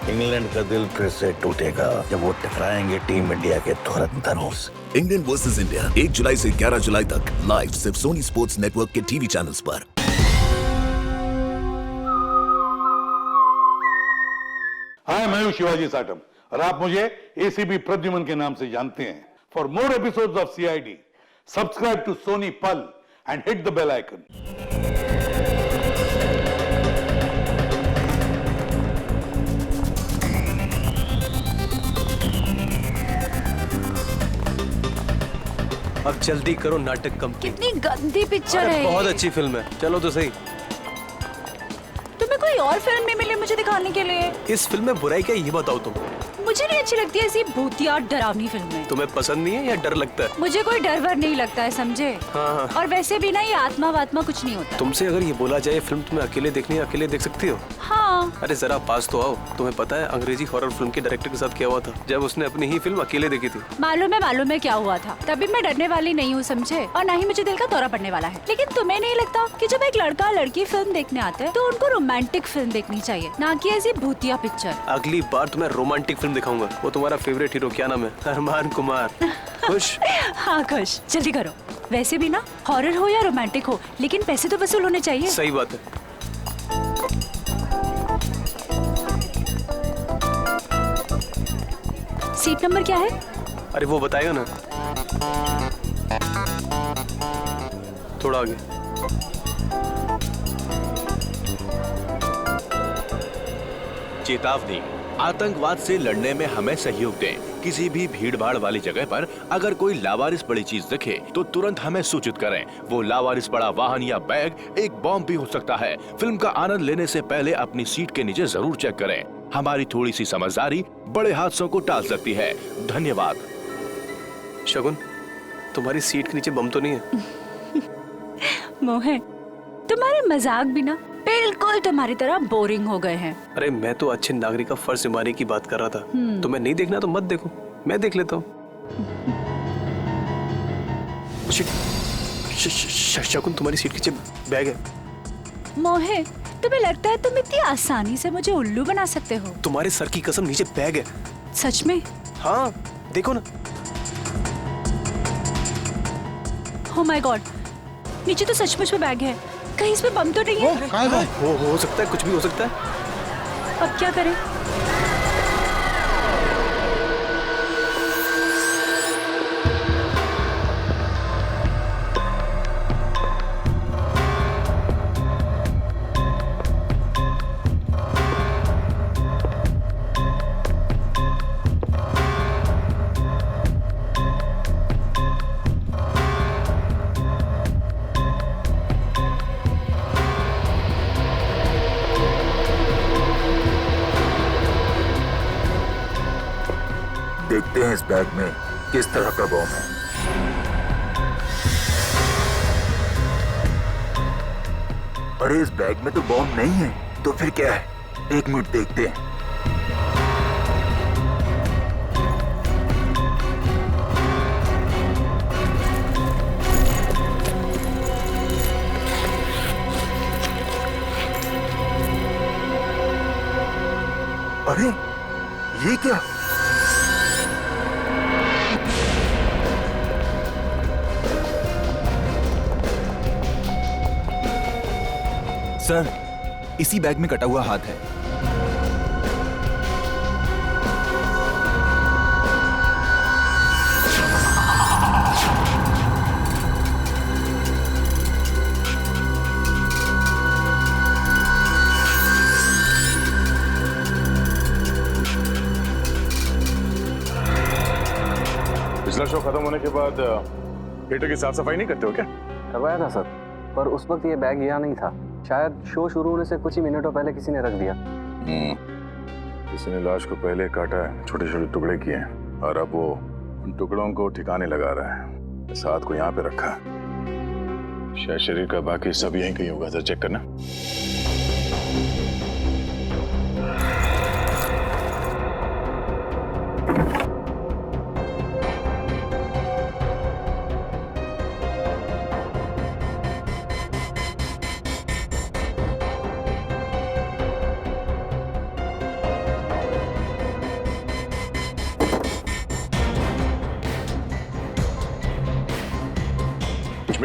England का दिल फिर से टूटेगा जब वो टकराएंगे टीम इंडिया के धुरंधरों से। इंग्लैंड वर्सेस इंडिया 1 जुलाई से 11 जुलाई तक लाइव सिर्फ सोनी स्पोर्ट्स नेटवर्क के टीवी चैनल्स पर। हाय, मैं हूं शिवाजी साटम और आप मुझे एसीपी प्रद्युमन के नाम से जानते हैं। For more episodes of CID subscribe to Sony Pal and hit the bell icon. अब जल्दी करो, नाटक कम। कितनी गंदी पिक्चर है। बहुत अच्छी फिल्म है, चलो तो सही। तुम्हें कोई और फिल्म नहीं मिली मुझे दिखाने के लिए? इस फिल्म में बुराई क्या है ये बताओ तुम। मुझे नहीं अच्छी लगती ऐसी भूतिया डरावनी फिल्में। तुम्हें पसंद नहीं है या डर लगता है? मुझे कोई डर वर नहीं लगता है, समझे? हाँ। और वैसे भी ना ये आत्मा वात्मा कुछ नहीं होता। तुमसे अगर ये बोला जाए फिल्म तुम्हें अकेले देखनी है, अकेले देख सकती हो? हाँ। अरे जरा पास तो आओ। तुम्हें पता है अंग्रेजी हॉरर फिल्म के डायरेक्टर के साथ क्या हुआ था जब उसने अपनी ही फिल्म अकेले देखी थी? मालूम है क्या हुआ था। तभी मैं डरने वाली नहीं हूँ, समझे? और ना ही मुझे दिल का दौरा पड़ने वाला है। लेकिन तुम्हें नहीं लगता कि जब एक लड़का लड़की फिल्म देखने आते हैं तो उनको रोमांटिक फिल्म देखनी चाहिए, ना कि ऐसी भूतिया पिक्चर? अगली बार तुम्हें रोमांटिक फिल्म दिखाऊंगा। वो तुम्हारा फेवरेट हीरो क्या नाम है? अरमान कुमार। खुश? हाँ खुश। जल्दी करो। वैसे भी ना हॉरर हो या रोमांटिक हो, लेकिन पैसे तो वसूल होने चाहिए। सही बात है। सीट नंबर क्या है? अरे वो बताएगा ना, थोड़ा आगे। चेतावनी, आतंकवाद से लड़ने में हमें सहयोग दें। किसी भी भीड़ भाड़ वाली जगह पर अगर कोई लावारिस पड़ी चीज दिखे तो तुरंत हमें सूचित करें। वो लावारिस पड़ा वाहन या बैग एक बॉम्ब भी हो सकता है। फिल्म का आनंद लेने से पहले अपनी सीट के नीचे जरूर चेक करें। हमारी थोड़ी सी समझदारी बड़े हादसों को टाल सकती है। धन्यवाद। शगुन, तुम्हारी सीट के नीचे बम तो नहीं है? मोहन, तुम्हारे मजाक भी ना बिल्कुल तुम्हारी तरह बोरिंग हो गए हैं। अरे मैं तो अच्छे नागरिक का फर्ज निभाने की बात कर रहा था। तुम्हें नहीं देखना तो मत देखो, मैं देख लेता हूँ। शगुन, तुम्हारी सीट के नीचे बैग है। मोहन, तुम्हें लगता है तुम इतनी आसानी से मुझे उल्लू बना सकते हो? तुम्हारे सर की कसम, नीचे बैग है। सच में? हाँ, देखो ना। Oh my God, नीचे तो सचमुच में बैग है। कहीं इसमें बम तो नहीं है? हो सकता है, कुछ भी हो सकता है। अब क्या करें? देखते हैं इस बैग में किस तरह का बम है। अरे इस बैग में तो बम नहीं है, तो फिर क्या है? 1 मिनट देखते हैं। अरे ये क्या? सर, इसी बैग में कटा हुआ हाथ है। पिछला शो खत्म होने के बाद थिएटर की साफ सफाई नहीं करते हो क्या? करवाया था सर, पर उस वक्त ये बैग यहाँ नहीं था। शायद शो शुरू होने से कुछ ही मिनटों पहले किसी ने रख दिया। किसी ने लाश को पहले काटा है, छोटे छोटे टुकड़े किए हैं और अब वो उन टुकड़ों को ठिकाने लगा रहा है। साथ को यहाँ पे रखा, शायद शरीर का बाकी सब यहीं कहीं होगा। सर चेक करना।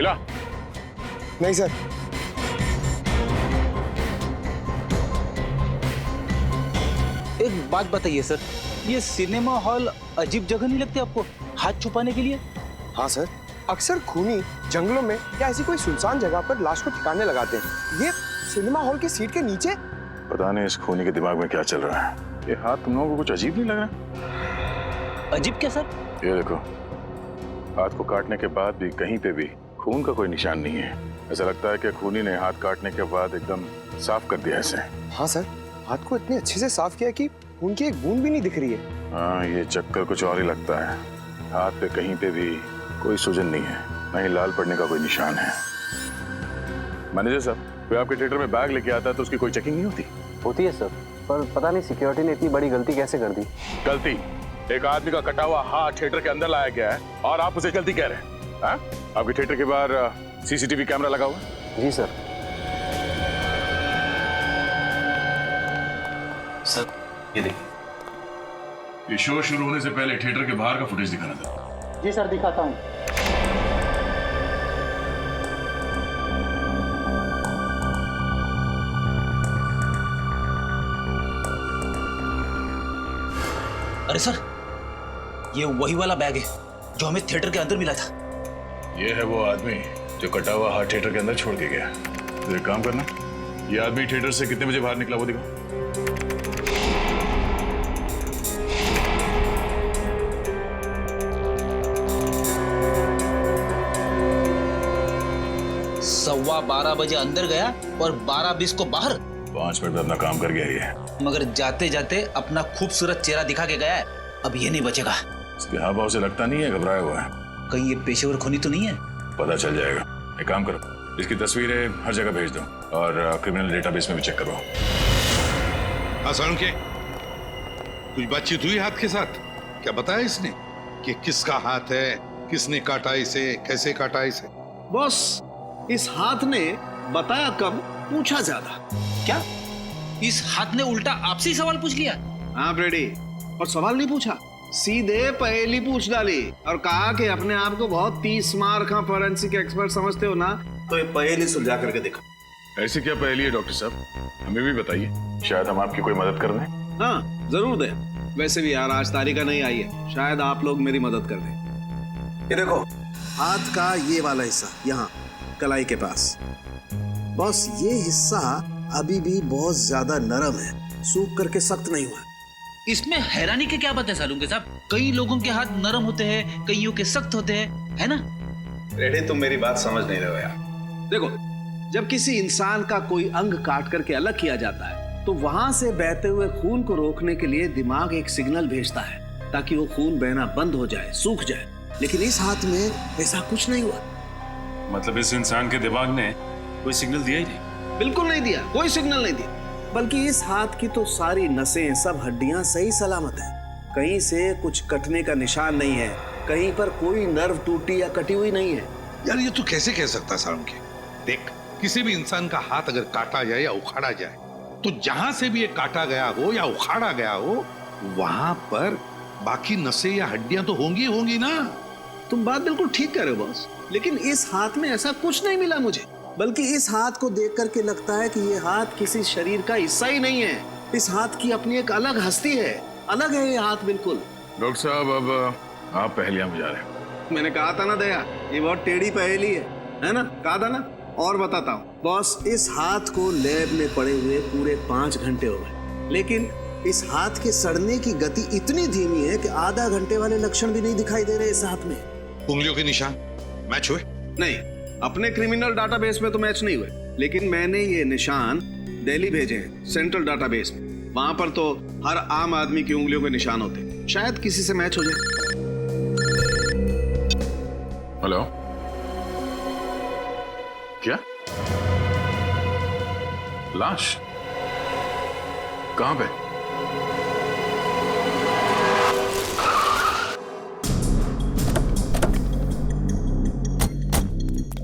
मिला? नहीं सर। एक बात बताइए सर, ये सिनेमा हॉल अजीब जगह नहीं लगती आपको हाथ छुपाने के लिए? हाँ सर, अक्सर खूनी जंगलों में या ऐसी कोई सुनसान जगह पर लाश को ठिकाने लगाते हैं। ये सिनेमा हॉल की सीट के नीचे। पता नहीं इस खूनी के दिमाग में क्या चल रहा है। ये हाथ तुम लोगों को कुछ अजीब नहीं लग रहा? अजीब क्या सर? ये देखो, हाथ को काटने के बाद भी कहीं पे भी खून का कोई निशान नहीं है। ऐसा लगता है कि खूनी ने हाथ काटने के बाद एकदम साफ कर दिया इसे। हाँ सर, हाथ को इतने अच्छे से साफ किया कि उनकी एक बूंद भी नहीं दिख रही है। हाँ, ये चक्कर कुछ और ही लगता है। हाथ पे कहीं पे भी कोई सूजन नहीं है, न ही लाल पड़ने का कोई निशान है। मैनेजर साहब, कोई आपके थिएटर में बैग लेके आता है तो उसकी कोई चेकिंग नहीं होती? होती है सर, पर पता नहीं सिक्योरिटी ने इतनी बड़ी गलती कैसे कर दी। गलती? एक आदमी का कटा हुआ हाथ थिएटर के अंदर लाया गया है और आप उसे गलती कह रहे हैं? हाँ? आपके थिएटर के बाहर सीसीटीवी कैमरा लगा हुआ है? जी सर। सर ये देखिए, ये शो शुरू होने से पहले थिएटर के बाहर का फुटेज दिखाना था। जी सर, दिखाता हूँ। अरे सर, ये वही वाला बैग है जो हमें थिएटर के अंदर मिला था। ये है वो आदमी जो कटा हुआ हाथ थिएटर के अंदर छोड़ के गया। तो एक काम करना, ये आदमी थिएटर से कितने बजे बाहर निकला वो दिखाओ। सवा 12 बजे अंदर गया और 12:20 को बाहर। 5 मिनट में अपना काम कर गया ये। मगर जाते जाते अपना खूबसूरत चेहरा दिखा के गया है। अब ये नहीं बचेगा। इसके हाव भाव से लगता नहीं है घबराया हुआ है। कहीं ये पेशेवर खूनी तो नहीं है? पता चल जाएगा। एक काम करो, इसकी तस्वीरें हर जगह भेज दो और क्रिमिनल डेटाबेस में भी चेक करो। आसान के कुछ बातचीत हुई हाथ के साथ? क्या बताया इसने कि किसका हाथ है, किसने काटा इसे, कैसे काटा इसे? बॉस, इस हाथ ने बताया कम, पूछा ज्यादा। क्या इस हाथ ने उल्टा आपसे ही सवाल पूछ लिया? हाँ ब्रेडी, और सवाल नहीं पूछा, सीधे पहेली पूछ डाली और कहा कि अपने आप को बहुत 30 मार का फोरेंसिक एक्सपर्ट समझते हो ना, तो ये पहेली सुलझा करके दिखा। ऐसी क्या पहेली है डॉक्टर साहब, हमें भी बताइए, शायद हम आपकी कोई मदद कर दें। हाँ जरूर दे। वैसे भी यार आज तारीखा नहीं आई है, शायद आप लोग मेरी मदद कर दें। ये देखो, हाथ का ये वाला हिस्सा यहाँ कलाई के पास। बॉस, ये हिस्सा अभी भी बहुत ज्यादा नरम है, सूख करके सख्त नहीं हुआ। इसमें हैरानी की क्या बात है सालूंके साहब? कई लोगों के हाथ नरम होते हैं, कईयों के सख्त होते हैं, है ना? रेडी, तुम मेरी बात समझ नहीं रहे हो यार। देखो, जब किसी इंसान का कोई अंग काट करके अलग किया जाता है तो वहां से बहते हुए खून को रोकने के लिए दिमाग एक सिग्नल भेजता है ताकि वो खून बहना बंद हो जाए, सूख जाए। लेकिन इस हाथ में ऐसा कुछ नहीं हुआ। मतलब इस इंसान के दिमाग ने कोई सिग्नल दिया ही नहीं? बिल्कुल नहीं दिया, कोई सिग्नल नहीं दिया। बल्कि इस हाथ की तो सारी नसें, सब हड्डियां सही सलामत हैं। कहीं से कुछ कटने का निशान नहीं है, कहीं पर कोई नर्व टूटी या कटी हुई नहीं है। यार ये तो कैसे कह सकता सालुंके? देख, किसी भी इंसान का हाथ अगर काटा जाए या उखाड़ा जाए तो जहां से भी ये काटा गया हो या उखाड़ा गया हो वहां पर बाकी नसें या हड्डियां तो होंगी ना। तुम बात बिल्कुल ठीक कह रहे हो बॉस, लेकिन इस हाथ में ऐसा कुछ नहीं मिला मुझे। बल्कि इस हाथ को देख करके लगता है कि ये हाथ किसी शरीर का हिस्सा ही नहीं है। इस हाथ की अपनी एक अलग हस्ती है, अलग है ये हाथ बिल्कुल। डॉक्टर साहब, अब आप पहेलियां बुझा रहे हैं। मैंने कहा था ना दया, ये बहुत टेढ़ी पहेली है ना? कहा था ना। और बताता हूँ बॉस, इस हाथ को लैब में पड़े हुए पूरे 5 घंटे हो गए, लेकिन इस हाथ के सड़ने की गति इतनी धीमी है कि आधा घंटे वाले लक्षण भी नहीं दिखाई दे रहे इस हाथ में। उंगलियों के निशान मैच हुए? नहीं, अपने क्रिमिनल डाटाबेस में तो मैच नहीं हुए, लेकिन मैंने ये निशान दिल्ली भेजे हैं सेंट्रल डाटाबेस में। वहां पर तो हर आम आदमी की उंगलियों के निशान होते हैं, शायद किसी से मैच हो जाए। हेलो, क्या लाश कहां पे?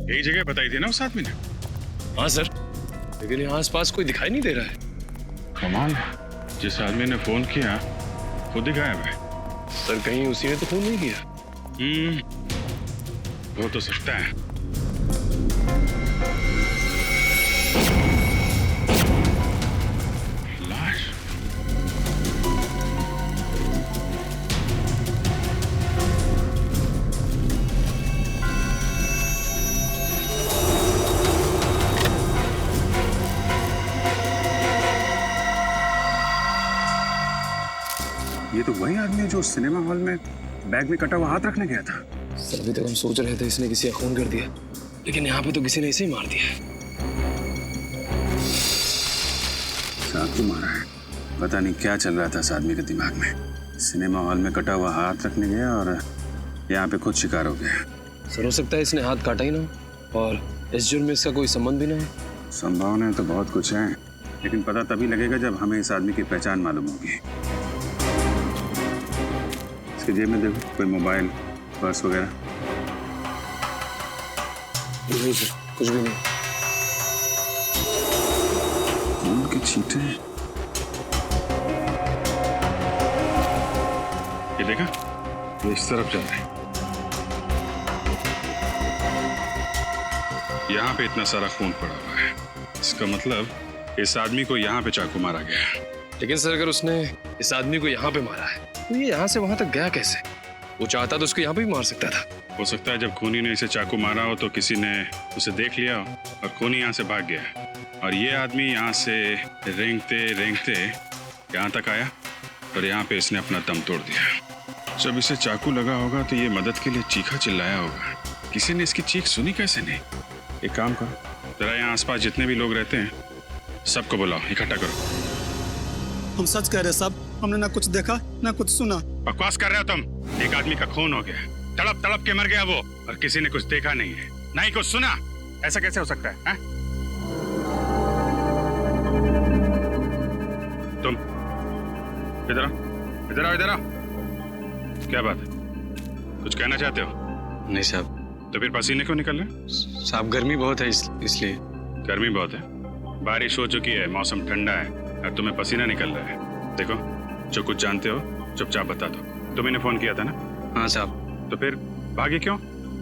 यही जगह बताई थी ना उस आदमी ने? हाँ सर, लेकिन यहाँ आसपास कोई दिखाई नहीं दे रहा है। कमाल, जिस आदमी ने फोन किया खुद ही गायब है। सर कहीं उसी ने तो फोन नहीं किया? हो तो सकता है। ये तो वही आदमी है जो सिनेमा हॉल में बैग में कटा हुआ हाथ रखने गया था। सर अभी तक हम सोच रहे थे इसने किसी का खून कर दिया, लेकिन यहाँ पे तो किसी ने इसे ही मार दिया। चाकू मारा है। पता नहीं क्या चल रहा था इस आदमी के दिमाग में। सिनेमा हॉल में कटा हुआ हाथ रखने गया और यहाँ पे खुद शिकार हो गया। सर हो सकता है इसने हाथ काटा ही ना हो और इस जुर्म में इसका कोई संबंध भी ना हो। संभावना तो बहुत कुछ है, लेकिन पता तभी लगेगा जब हमें इस आदमी की पहचान मालूम होगी। इसके जेब में देखो, कोई मोबाइल, पर्स वगैरह? नहीं सर, कुछ भी नहीं। खून के छींटे। ये देखा, ये इस तरफ जा रहे हैं। यहाँ पे इतना सारा खून पड़ा हुआ है, इसका मतलब इस आदमी को यहाँ पे चाकू मारा गया है। लेकिन सर अगर उसने इस आदमी को यहाँ पे मारा है तो ये यहाँ से वहां तक गया कैसे? वो चाहता तो उसको यहाँ पे भी मार सकता था। हो सकता है जब खूनी ने इसे चाकू मारा हो तो किसी ने उसे देख लिया हो और खूनी यहाँ से भाग गया और ये आदमी यहाँ से रेंगते रेंगते यहाँ तक आया और यहाँ पे इसने अपना दम तोड़ दिया। जब इसे चाकू लगा होगा तो ये मदद के लिए चीखा चिल्लाया होगा। किसी ने इसकी चीख सुनी कैसे नहीं? एक काम करो, जरा यहाँ आसपास जितने भी लोग रहते हैं सबको बुलाओ, इकट्ठा करो। हम सच कह रहे साहब, हमने ना कुछ देखा ना कुछ सुना। बकवास कर रहे हो तुम। एक आदमी का खून हो गया, तड़प तड़प के मर गया वो, और किसी ने कुछ देखा नहीं है, ना ही कुछ सुना। ऐसा कैसे हो सकता है? तुम इधर आओ, इधर आओ, इधर आओ। क्या बात है, कुछ कहना चाहते हो? नहीं साहब। तो फिर पसीने क्यों निकल रहे? साहब गर्मी बहुत है इसलिए। गर्मी बहुत है? बारिश हो चुकी है, मौसम ठंडा है और तुम्हें पसीना निकल रहा है। देखो, जो कुछ जानते हो चुपचाप बता दो। तुम्हें फोन किया था ना? हाँ साहब। तो फिर भागे क्यों?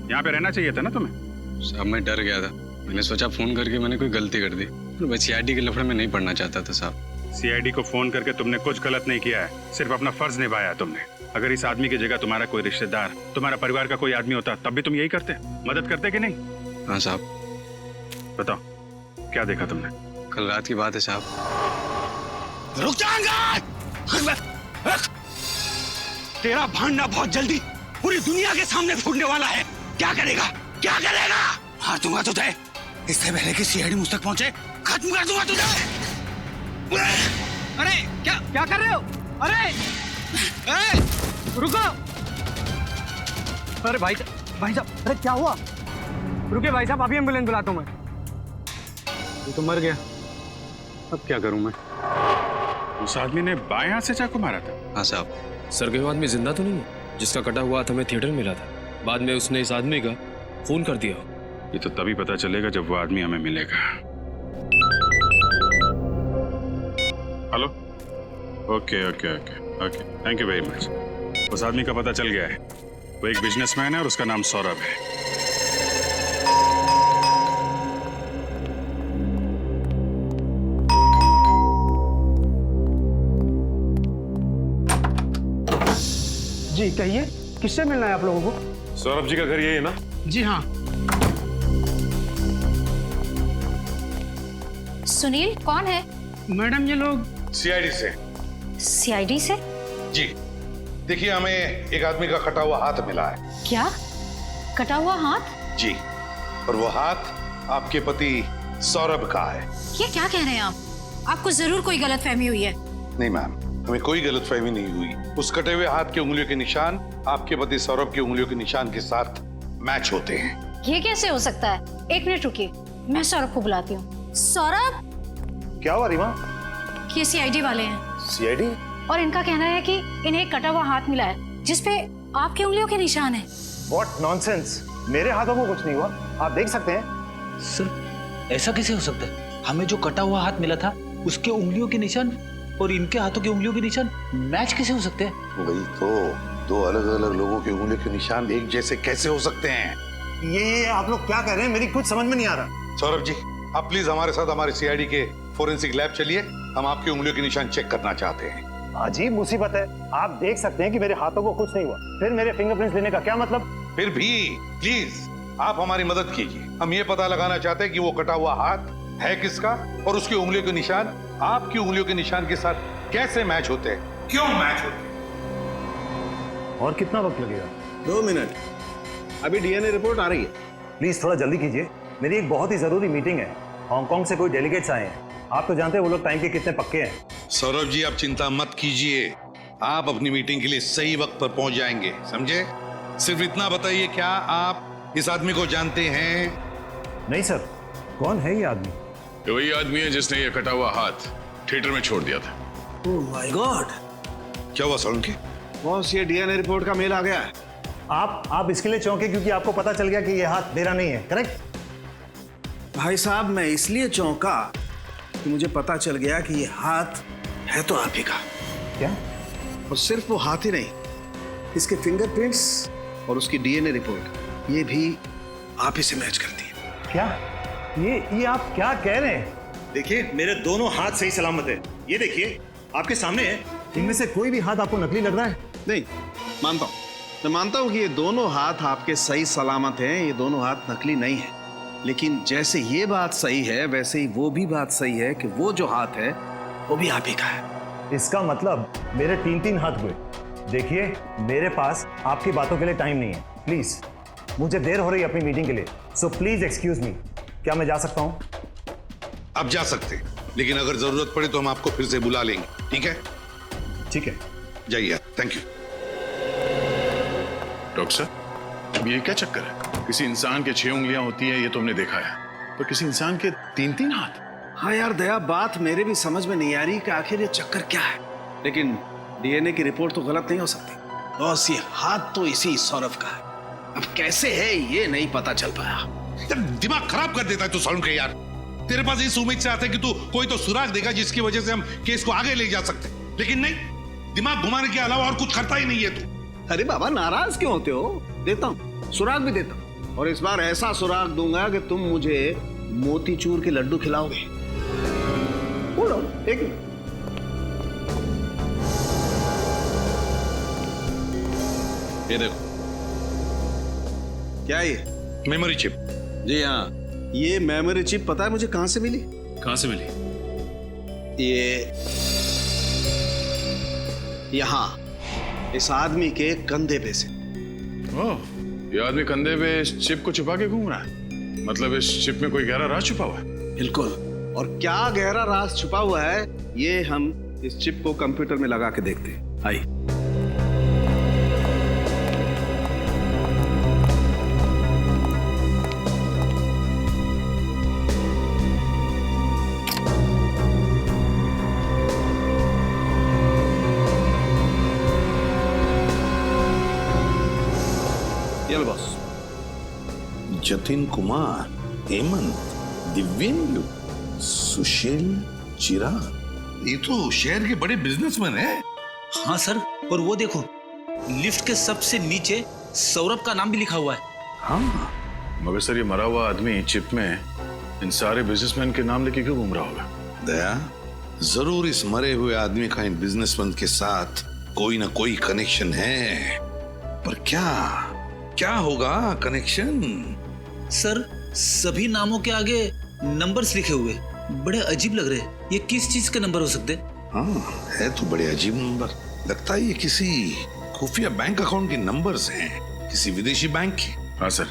यहाँ पे रहना चाहिए था ना तुम्हें। साहब मैं डर गया था, मैंने सोचा फोन करके मैंने कोई गलती कर दी। मैं सीआईडी के लफड़े में नहीं पड़ना चाहता था साहब। सीआईडी को फोन करके तुमने कुछ गलत नहीं किया है, सिर्फ अपना फर्ज निभाया है तुमने। अगर इस आदमी की जगह तुम्हारा कोई रिश्तेदार, तुम्हारा परिवार का कोई आदमी होता तब भी तुम यही करते, मदद करते कि नहीं? हाँ साहब। बताओ क्या देखा तुमने? कल रात की बात है साहब। रुक जाएंगे। तेरा भांडा बहुत जल्दी पूरी दुनिया के सामने फूटने वाला है। क्या करेगा, क्या करेगा? हाँ दूंगा तुझे, इससे पहले कि सीआईडी मुझ तक पहुंचे खत्म कर दूंगा तुझे। अरे क्या क्या कर रहे हो? अरे रुको। अरे भाई साहब, अरे क्या हुआ? रुके भाई साहब, अभी एम्बुलेंस बुलाता हूँ मैं। ये तो मर गया, अब क्या करूं मैं? उस आदमी ने बाएं हाथ से चाकू मारा था। हाँ साहब। सर कोई आदमी जिंदा तो नहीं है जिसका कटा हुआ हाथ हमें थिएटर में मिला था, बाद में उसने इस आदमी का खून कर दिया? ये तो तभी पता चलेगा जब वो आदमी हमें मिलेगा। Hello, okay okay okay okay, thank you very much. उस आदमी का पता चल गया है, वो एक बिजनेसमैन है और उसका नाम सौरभ है। जी कहिए, किससे मिलना है आप लोगों को? सौरभ जी का घर यही है ना? जी हाँ। सुनील कौन है? मैडम ये लोग सीआईडी से। सीआईडी से? जी देखिए, हमें एक आदमी का कटा हुआ हाथ मिला है। क्या कटा हुआ हाथ? जी, और वो हाथ आपके पति सौरभ का है। ये क्या कह रहे हैं आप? आपको जरूर कोई गलतफहमी हुई है। नहीं मैम, हमें कोई गलतफहमी नहीं हुई। उस कटे हुए हाथ के उंगलियों के निशान आपके पति सौरभ की उंगलियों के निशान के साथ मैच होते हैं। ये कैसे हो सकता है? एक मिनट रुकिए, मैं सौरभ को बुलाती हूँ। सौरभ! क्या हुआ रीमा? ये सीआईडी वाले हैं। सीआईडी? और इनका कहना है कि इन्हें एक कटा हुआ हाथ मिला है जिसपे आपकी उंगलियों के निशान हैं। What nonsense! मेरे हाथों को कुछ नहीं हुआ, आप देख सकते हैं। सर ऐसा कैसे हो सकता है? हमें जो कटा हुआ हाथ मिला था उसके उंगलियों के निशान और इनके हाथों के उंगलियों के निशान मैच कैसे हो सकते हैं? वही तो, दो अलग अलग लोगों के उंगलियों के निशान एक जैसे कैसे हो सकते हैं? ये आप लोग क्या कह रहे हैं? मेरी कुछ समझ में नहीं आ रहा। सौरभ जी, आप प्लीज हमारे साथ हमारे सीआईडी के फोरेंसिक लैब चलिए, हम आपकी उंगलियों के निशान चेक करना चाहते हैं। अजीब मुसीबत है, आप देख सकते हैं कि मेरे हाथों को कुछ नहीं हुआ, फिर मेरे फिंगरप्रिंट्स लेने का क्या मतलब? फिर भी प्लीज आप हमारी मदद कीजिए, हम ये पता लगाना चाहते हैं कि वो कटा हुआ हाथ है किसका और उसकी उंगलियों के निशान आपकी उंगलियों के निशान के साथ कैसे मैच होते हैं, क्यों मैच होते हैं? और कितना वक्त लगेगा? 2 मिनट, अभी डीएनए रिपोर्ट आ रही है। प्लीज थोड़ा जल्दी कीजिए, मेरी एक बहुत ही जरूरी मीटिंग है। हांगकांग से कोई डेलीगेट्स आए हैं, आप तो जानते हैं वो लोग टाइम के कितने पक्के हैं। सौरभ जी, आप चिंता मत कीजिए, आप अपनी मीटिंग के लिए सही वक्त पर पहुंच जाएंगे, समझे? सिर्फ इतना बताइए, क्या आप इस आदमी को जानते हैं? नहीं सर, कौन है ये आदमी? ये वही आदमी है जिसने ये कटा हुआ हाथ थिएटर में छोड़ दिया था। ओह माय गॉड, क्या हुआ सोलंकी? बॉस, ये डीएनए रिपोर्ट का मेल आ गया है। आप इसके लिए चौंके क्योंकि आपको पता चल गया कि ये हाथ मेरा नहीं है, करेक्ट? भाई साहब, मैं इसलिए चौंका कि मुझे पता चल गया कि ये हाथ है तो आप ही का। क्या? और सिर्फ वो हाथ ही नहीं, इसके फिंगरप्रिंट्स और उसकी डीएनए रिपोर्ट, ये भी आप ही से मैच करती है। क्या? ये आप क्या कह रहे हैं? देखिए, मेरे दोनों हाथ सही सलामत है, ये देखिए आपके सामने है। इनमें से कोई भी हाथ आपको नकली लग रहा है? नहीं, मानता हूं, मैं मानता हूं कि ये दोनों हाथ आपके सही सलामत हैं, ये दोनों हाथ नकली नहीं है। लेकिन जैसे ये बात सही है, वैसे ही वो भी बात सही है कि वो जो हाथ है वो भी आप ही का है। इसका मतलब मेरे 3 हाथ हुए। देखिए, मेरे पास आपकी बातों के लिए टाइम नहीं है, प्लीज। मुझे देर हो रही है अपनी मीटिंग के लिए, सो प्लीज एक्सक्यूज मी। क्या मैं जा सकता हूं? आप जा सकते, लेकिन अगर जरूरत पड़े तो हम आपको फिर से बुला लेंगे, ठीक है? ठीक है, जाइए, थैंक यू। डॉक्टर साहब, ये क्या चक्कर है? किसी इंसान के 6 उंगलियां होती हैं, ये तो हमने देखा है, पर किसी इंसान के 3 हाथ? हाँ यार दया, बात मेरे भी समझ में नहीं आ रही कि आखिर ये चक्कर क्या है। लेकिन डीएनए की रिपोर्ट तो गलत नहीं हो सकती। बॉस, ये हाथ तो इसी सौरभ का है। अब कैसे है ये नहीं पता चल पाया। दिमाग खराब कर देता है तू सोलंकी यार। तेरे पास इस उम्मीद से आता है कि तू कोई तो सुराग देगा जिसकी वजह से हम केस को आगे ले जा सकते, लेकिन नहीं, दिमाग घुमाने के अलावा और कुछ करता ही नहीं है तू। अरे बाबा, नाराज क्यों होते हो? देता हूँ, सुराग भी देता हूँ, और इस बार ऐसा सुराग दूंगा कि तुम मुझे मोतीचूर के लड्डू खिलाओगे। बोलो, एक मिनट। ये देखो, क्या ये? Memory chip. जी हाँ, ये मेमोरी चिप पता है मुझे कहां से मिली? कहां से मिली? ये यहाँ इस आदमी के कंधे पे से। ओह, ये आदमी कंधे पे इस चिप को छुपा के घूम रहा है। मतलब इस चिप में कोई गहरा राज छुपा हुआ है। बिल्कुल, और क्या गहरा राज छुपा हुआ है ये हम इस चिप को कंप्यूटर में लगा के देखते हैं। आइए। जतिन कुमार, हेमंत, दिव्येंदु, सुशील, चिराग, ये तो शहर के बड़े बिजनेसमैन हैं। हाँ सर, और वो देखो, लिफ्ट के सबसे नीचे सौरभ का नाम भी लिखा हुआ है। हाँ, मगर सर ये मरा हुआ आदमी चिप में इन सारे बिजनेसमैन के नाम लेके क्यों घूम रहा होगा? दया, जरूर इस मरे हुए आदमी का इन बिजनेसमैन के साथ कोई ना कोई कनेक्शन है, पर क्या होगा कनेक्शन? सर, सभी नामों के आगे नंबर्स लिखे हुए, बड़े अजीब लग रहे हैं। ये किस चीज के नंबर हो सकते? हाँ, है तो बड़े अजीब नंबर। लगता है ये किसी खुफिया बैंक अकाउंट के नंबर्स हैं, किसी विदेशी बैंक के। हाँ सर,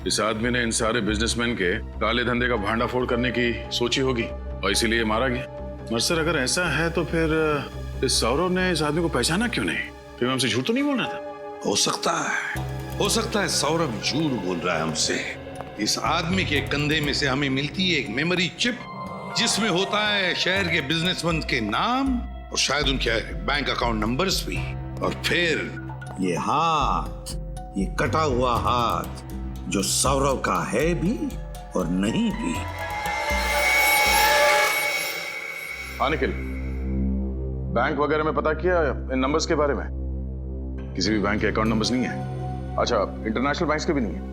इस आदमी ने इन सारे बिजनेसमैन के काले धंधे का भांडाफोड़ करने की सोची होगी और इसीलिए मारा गया। मगर सर, अगर ऐसा है तो फिर इस सौरभ ने इस आदमी को पहचाना क्यों नहीं? फिर हमसे झूठ तो नहीं बोल रहा था? हो सकता है सौरभ झूठ बोल रहा है हमसे। इस आदमी के कंधे में से हमें मिलती है एक मेमोरी चिप जिसमें होता है शहर के बिजनेसमैन के नाम और शायद उनके बैंक अकाउंट नंबर्स भी। और फिर ये हाथ, ये कटा हुआ हाथ जो सौरभ का है भी और नहीं भी। हाँ निखिल, बैंक वगैरह में पता किया इन नंबर्स के बारे में? किसी भी बैंक के अकाउंट नंबर्स नहीं है। अच्छा, इंटरनेशनल बैंक्स के भी नहीं है।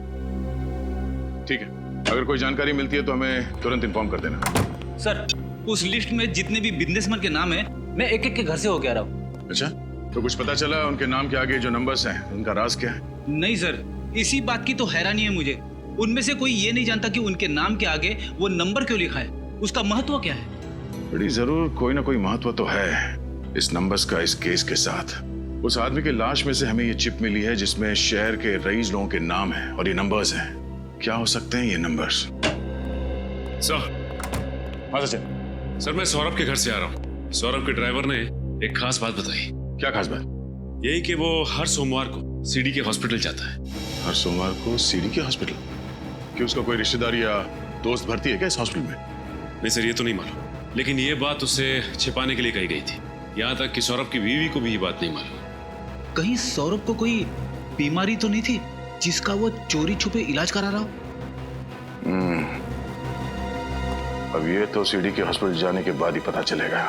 ठीक है, अगर कोई जानकारी मिलती है तो हमें तुरंत इन्फॉर्म कर देना। सर, उस लिस्ट में जितने भी बिजनेसमैन के नाम हैं, मैं एक एक के घर से होके आ रहा हूँ। अच्छा, तो कुछ पता चला उनके नाम के आगे जो नंबर्स हैं उनका राज क्या है? नहीं सर, इसी बात की तो हैरानी है मुझे। उनमें से कोई ये नहीं जानता कि उनके नाम के आगे वो नंबर क्यों लिखा है, उसका महत्व क्या है। बड़ी जरूर कोई ना कोई महत्व तो है इस नंबर्स का इस केस के साथ। उस आदमी की लाश में से हमें ये चिप मिली है जिसमें शहर के रईस लोगों के नाम हैं और ये नंबर्स हैं। क्या हो सकते हैं ये नंबर्स? सर। हाँ सचिन। सर मैं सौरभ के घर से आ रहा हूँ। सौरभ के ड्राइवर ने एक खास बात बताई। क्या खास बात? यही कि वो हर सोमवार को सीडी के हॉस्पिटल जाता है। हर सोमवार को सीडी के हॉस्पिटल? कि उसका कोई रिश्तेदार या दोस्त भर्ती है क्या इस हॉस्पिटल में? नहीं सर, ये तो नहीं मालूम, लेकिन ये बात उसे छिपाने के लिए कही गई थी। यहाँ तक कि सौरभ की बीवी को भी ये बात नहीं मालूम। कहीं सौरभ को कोई बीमारी तो नहीं थी जिसका वो चोरी छुपे इलाज करा रहा हो? अब ये तो सीडी के हॉस्पिटल जाने के बाद ही पता चलेगा।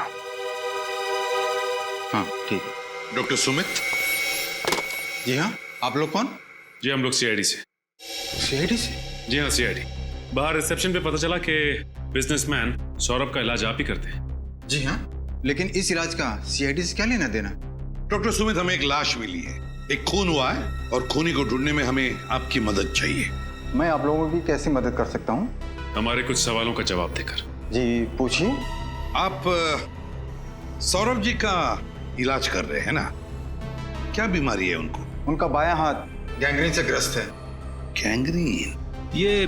हाँ ठीक है। डॉक्टर सुमित? जी हाँ, आप लोग कौन? जी हम लोग सीआईडी से। सीआईडी से? जी हाँ सीआईडी। बाहर रिसेप्शन पे पता चला कि बिजनेसमैन सौरभ का इलाज आप ही करते हैं। जी हाँ, लेकिन इस इलाज का सीआईडी से क्या लेना देना? डॉक्टर सुमित, हमें एक लाश मिली है, एक खून हुआ है और खूनी को ढूंढने में हमें आपकी मदद चाहिए। मैं आप लोगों की कैसे मदद कर सकता हूँ? हमारे कुछ सवालों का जवाब देकर। जी पूछिए। आप सौरभ जी का इलाज कर रहे हैं ना? क्या बीमारी है उनको? उनका बायां हाथ गैंग्रीन से ग्रस्त है। गैंग्रीन? ये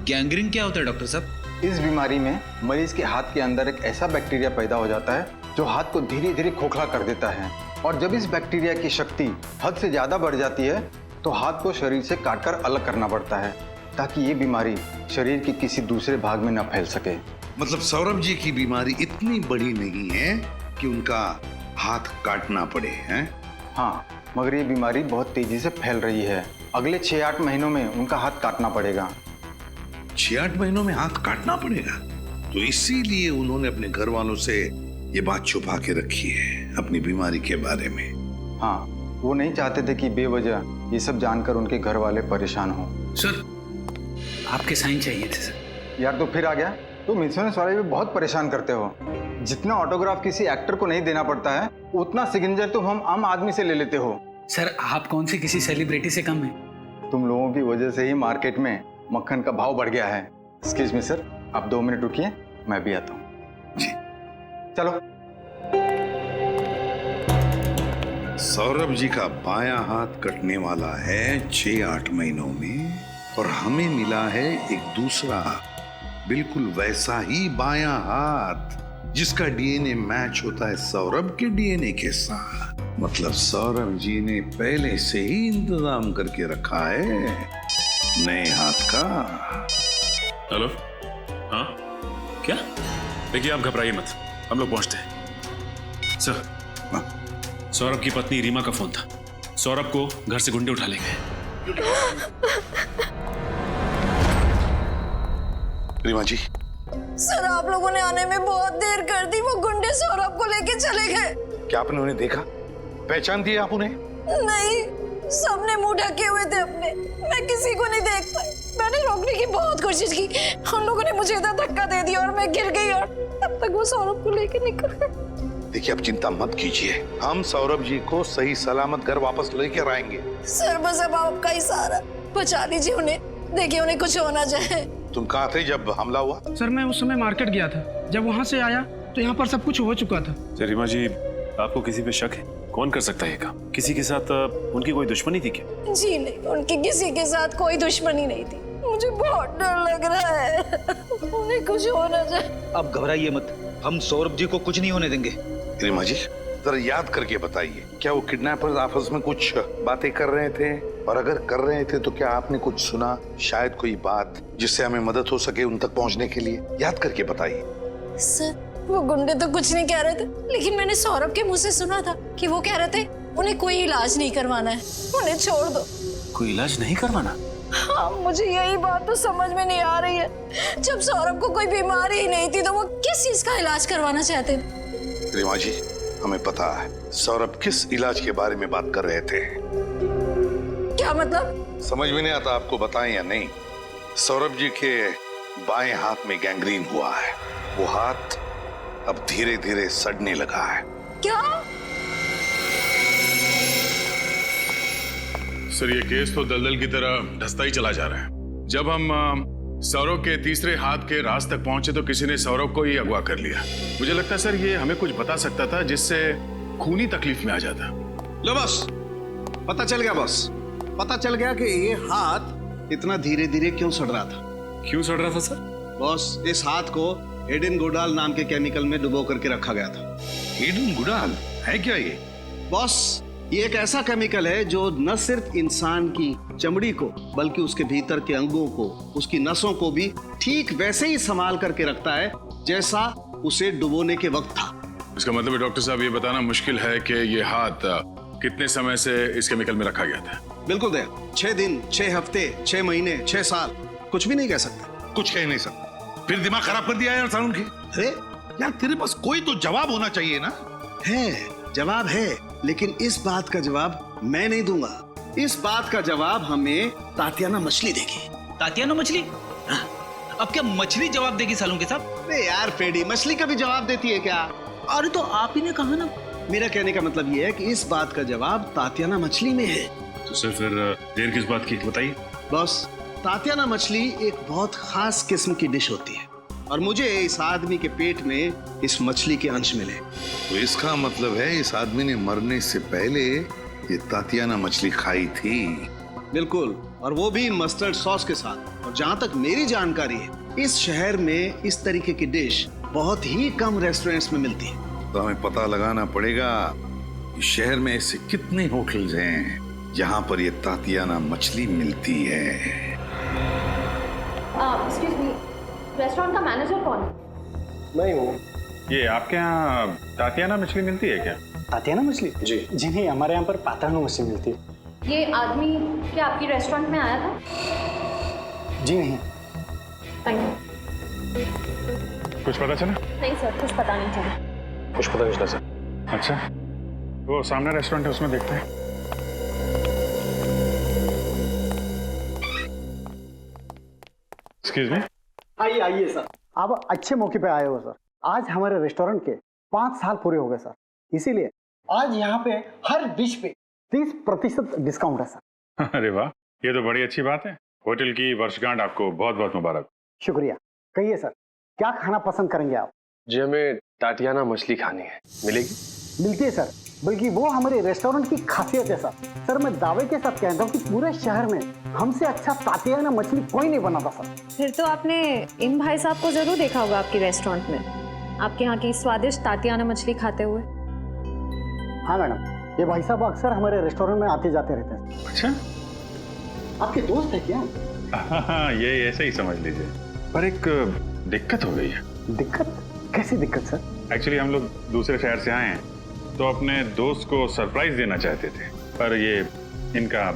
गैंग्रीन क्या होता है डॉक्टर साहब? इस बीमारी में मरीज के हाथ के अंदर एक ऐसा बैक्टीरिया पैदा हो जाता है जो हाथ को धीरे धीरे खोखला कर देता है, और जब इस बैक्टीरिया की शक्ति हद से ज्यादा बढ़ जाती है तो हाथ को शरीर से काटकर अलग करना पड़ता है ताकि ये बीमारी शरीर के किसी दूसरे भाग में न फैल सके। मतलब सौरभ जी की बीमारी इतनी बड़ी नहीं है कि उनका हाथ काटना पड़े, हैं? हाँ, मगर ये बीमारी बहुत तेजी से फैल रही है। अगले 6-8 महीनों में उनका हाथ काटना पड़ेगा। 6-8 महीनों में हाथ काटना पड़ेगा? तो इसीलिए उन्होंने अपने घर वालों से ये बात छुपा के रखी है अपनी बीमारी के बारे में। हाँ, वो नहीं चाहते थे कि बेवजह ये सब जानकर उनके घर वाले परेशान हो। सर आपके साइन चाहिए थे सर। यार तो फिर आ गया। तुम इंश्योरेंस वाले भी बहुत परेशान करते हो। जितना ऑटोग्राफ किसी एक्टर को नहीं देना पड़ता है उतना सिग्नेचर तुम हम आम आदमी से ले लेते हो। सर आप कौन से किसी सेलिब्रिटी से कम है? तुम लोगों की वजह से ही मार्केट में मक्खन का भाव बढ़ गया है। एक्सक्यूज मी सर, आप 2 मिनट रुकिए, मैं भी आता हूँ। जी चलो। सौरभ जी का बायां हाथ कटने वाला है 6-8 महीनों में, और हमें मिला है एक दूसरा बिल्कुल वैसा ही बायां हाथ जिसका डीएनए मैच होता है सौरभ के डीएनए के साथ। मतलब सौरभ जी ने पहले से ही इंतजाम करके रखा है नए हाथ का। हेलो? हाँ क्या? देखिए आप घबराइए मत, हम लोग पहुंचते हैं। सर सौरभ की पत्नी रीमा का फोन था। सौरभ को घर से गुंडे उठा ले गए। रीमा जी। सर आप लोगों ने आने में बहुत देर कर दी। वो गुंडे सौरभ को लेके चले गए। क्या आपने उन्हें देखा? पहचान दिया आप उन्हें? नहीं, सबने मुंह ढके हुए थे अपने। मैं किसी को नहीं देख पाई। मैंने रोकने की बहुत कोशिश की, उन लोगों ने मुझे इधर धक्का दे दिया और मैं गिर गई, और तब तक वो सौरभ को लेके निकल गए। देखिए आप चिंता मत कीजिए, हम सौरभ जी को सही सलामत घर वापस लेकर आएंगे। सर बस अब आपका ही सहारा, बचा लीजिए उन्हें। देखिए उन्हें कुछ होना जाए। तुम कहाँ थे जब हमला हुआ? सर मैं उस समय मार्केट गया था। जब वहाँ से आया तो यहाँ पर सब कुछ हो चुका था। रीमा जी आपको किसी पे शक है? कौन कर सकता है ये काम? किसी के साथ उनकी कोई दुश्मनी थी क्या? जी नहीं, उनकी किसी के साथ कोई दुश्मनी नहीं थी। मुझे बहुत डर लग रहा है, उन्हें कुछ होना जाए। अब घबराइए मत, हम सौरभ जी को कुछ नहीं होने देंगे। रीमा जी जरा याद करके बताइए, क्या वो किडनैपर्स आपस में कुछ बातें कर रहे थे? और अगर कर रहे थे तो क्या आपने कुछ सुना? शायद कोई बात जिससे हमें मदद हो सके उन तक पहुंचने के लिए। याद करके बताइए। सर वो गुंडे तो कुछ नहीं कह रहे थे, लेकिन मैंने सौरभ के मुंह से सुना था कि वो कह रहे थे उन्हें कोई इलाज नहीं करवाना है, उन्हें छोड़ दो। कोई इलाज नहीं करवाना? हाँ, मुझे यही बात तो समझ में नहीं आ रही है। जब सौरभ को कोई बीमारी ही नहीं थी तो वो किस चीज का इलाज करवाना चाहते थे? रीमा जी हमें पता है सौरभ किस इलाज के बारे में बात कर रहे थे। क्या मतलब? समझ में नहीं आता आपको बताएं या नहीं? सौरभ जी के बाएं हाथ में गैंग्रीन हुआ है। वो हाथ अब धीरे धीरे सड़ने लगा है। क्या? सर ये केस तो दलदल की तरह धंसता ही चला जा रहा है। जब हम सौरभ के तीसरे हाथ के राज तक पहुंचे तो किसी ने सौरभ को ही अगवा कर लिया। मुझे लगता है सर ये हमें कुछ बता सकता था जिससे खूनी तकलीफ में आ जाता। लो बॉस, पता चल गया बॉस, पता चल गया कि ये हाथ इतना धीरे धीरे क्यों सड़ रहा था। क्यों सड़ रहा था सर? बॉस, इस हाथ को एडेन गुडाल नाम के केमिकल में डुबो करके रखा गया था। एडेन गुडाल है क्या ये? बॉस, ये एक ऐसा केमिकल है जो न सिर्फ इंसान की चमड़ी को बल्कि उसके भीतर के अंगों को, उसकी नसों को भी ठीक वैसे ही संभाल करके रखता है जैसा उसे डुबोने के वक्त था। इसका मतलब है डॉक्टर साहब, ये बताना मुश्किल है कि ये हाथ कितने समय से इस केमिकल में रखा गया था? बिल्कुल दे, 6 दिन, 6 हफ्ते, 6 महीने, 6 साल, कुछ भी नहीं कह सकते। कुछ कह नहीं सकते। फिर दिमाग खराब कर दिया यार सारुण के। अरे यार, तेरे पास कोई तो जवाब होना चाहिए ना। है, जवाब है, लेकिन इस बात का जवाब मैं नहीं दूंगा। इस बात का जवाब हमें तातियाना मछली देगी। तातियाना मछली? अब क्या मछली जवाब देगी सालून के साथ? अरे यार फेडी, मछली का भी जवाब देती है क्या? अरे तो आप ही ने कहा ना। मेरा कहने का मतलब ये है कि इस बात का जवाब तातियाना मछली में है। तो सर फिर देर किस बात की, बताइए। बॉस, तातियाना मछली एक बहुत खास किस्म की डिश होती है और मुझे इस आदमी के पेट में इस मछली के अंश मिले। तो इसका मतलब है इस आदमी ने मरने से पहले ये तातियाना मछली खाई थी। बिल्कुल, और वो भी मस्टर्ड सॉस के साथ। और जहां तक मेरी जानकारी है, इस शहर में इस तरीके की डिश बहुत ही कम रेस्टोरेंट्स में मिलती है। तो हमें पता लगाना पड़ेगा कि शहर में ऐसे कितने होटल्स हैं जहां पर ये तातियाना मछली मिलती है। एक्सक्यूज मी, रेस्टोरेंट का मैनेजर कौन है? मैं हूँ। ये आपके यहाँ तातियाना मछली मिलती है क्या? तातियाना मछली? जी जी नहीं, हमारे यहाँ पर पात्रानो मछली मिलती है। ये आदमी क्या आपकी रेस्टोरेंट में आया था? जी नहीं। Thank you. कुछ पता चला? नहीं सर, कुछ पता नहीं चला। कुछ पता नहीं चला सर। अच्छा, वो सामने रेस्टोरेंट है, उसमें देखते हैं। Excuse me. आइए आइए सर, आप अच्छे मौके पे आए हो सर। आज हमारे रेस्टोरेंट के 5 साल पूरे हो गए सर, इसीलिए आज यहाँ पे हर डिश पे 30% डिस्काउंट है सर। अरे वाह, ये तो बड़ी अच्छी बात है। होटल की वर्षगांठ आपको बहुत बहुत मुबारक। शुक्रिया। कहिए सर, क्या खाना पसंद करेंगे आप? जी, हमें तातियाना मछली खानी है। मिलेगी? मिलती है सर, बल्कि वो हमारे रेस्टोरेंट की खासियत है सर। सर, मैं दावे के साथ कहता हूँ कि पूरे शहर में हमसे अच्छा तातियाना मछली कोई नहीं बनाता सर। फिर तो आपने इन भाई साहब को जरूर देखा होगा आपके रेस्टोरेंट में, आपके यहाँ की स्वादिष्ट तातियाना मछली खाते हुए। हाँ मैडम, ये भाई साहब अक्सर हमारे रेस्टोरेंट में आते जाते रहते हैं। अच्छा, आपके दोस्त है क्या? हाँ, ये ऐसे ही समझ लीजिए। पर एक दिक्कत हो गई है। दिक्कत? कैसी दिक्कत सर? एक्चुअली हम लोग दूसरे शहर से आए हैं, तो अपने दोस्त को सरप्राइज देना चाहते थे, पर ये इनका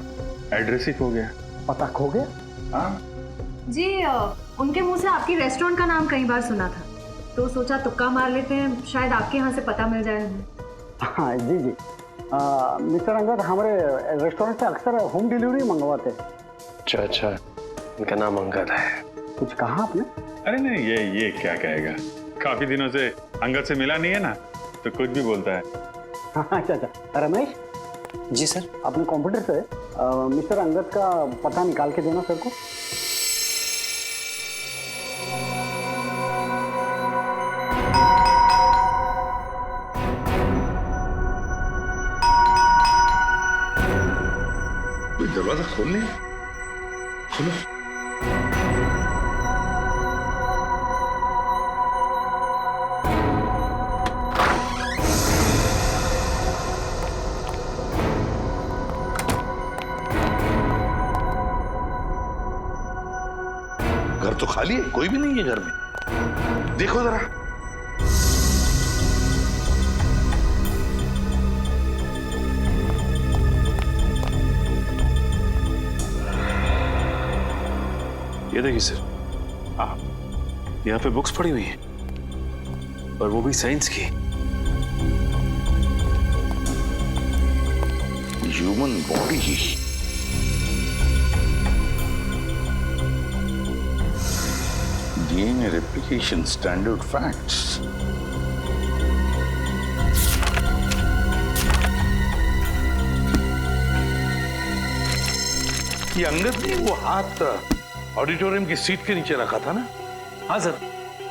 एड्रेस ही खो गया। पता खो गया? हाँ जी, उनके मुंह से आपकी रेस्टोरेंट का नाम कई बार सुना था, तो सोचा तुक्का मार लेते हैं, शायद आपके यहाँ से पता मिल जाए हमें। हाँ जी जी, मिस्टर अंगद हमारे रेस्टोरेंट से अक्सर होम डिलीवरी मंगवाते हैं। अच्छा अच्छा, इनका नाम अंगद है। कुछ कहा आपने? अरे नहीं, ये क्या कहेगा, काफी दिनों से अंगद से मिला नहीं है ना, तो कुछ भी बोलता है। अच्छा अच्छा, रमेश जी सर, अपने कंप्यूटर से मिस्टर अंगद का पता निकाल के देना सर को। दरवाजा खोलने, खोलो। घर तो खाली है, कोई भी नहीं है घर में। देखो जरा। ये देखिए सर, यहाँ पे बुक्स पड़ी हुई हैं, और वो भी साइंस की। Human body, DNA replication standard facts. ये अंगद ने वो हाथ ऑडिटोरियम की सीट के नीचे रखा था ना? हाँ सर।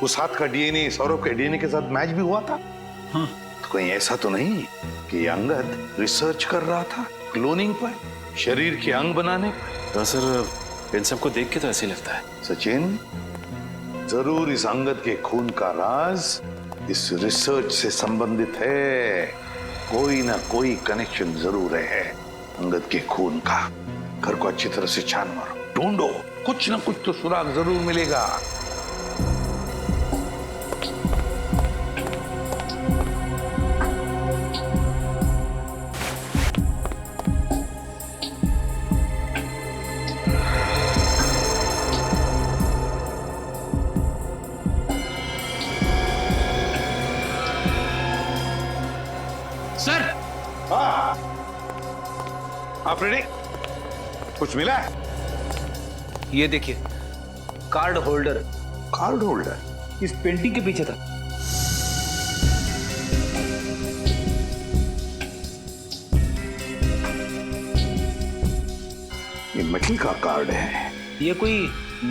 उस हाथ का DNA सौरभ के DNA के साथ मैच भी हुआ था। हाँ। तो कहीं ऐसा तो नहीं कि अंगद रिसर्च कर रहा था क्लोनिंग पर, शरीर के अंग बनाने पर। सर इन सबको देख के तो ऐसे ही लगता है। सचिन, जरूर इस अंगद के खून का राज इस रिसर्च से संबंधित है। कोई ना कोई कनेक्शन जरूर है अंगद के खून का। घर को अच्छी तरह से छान मारो, ढूंढो, कुछ ना कुछ तो सुराग जरूर मिलेगा। सर, आप रेडी? कुछ मिला है? ये देखिए, कार्ड होल्डर। कार्ड होल्डर इस पेंटिंग के पीछे था। ये मेटल का कार्ड है। ये कोई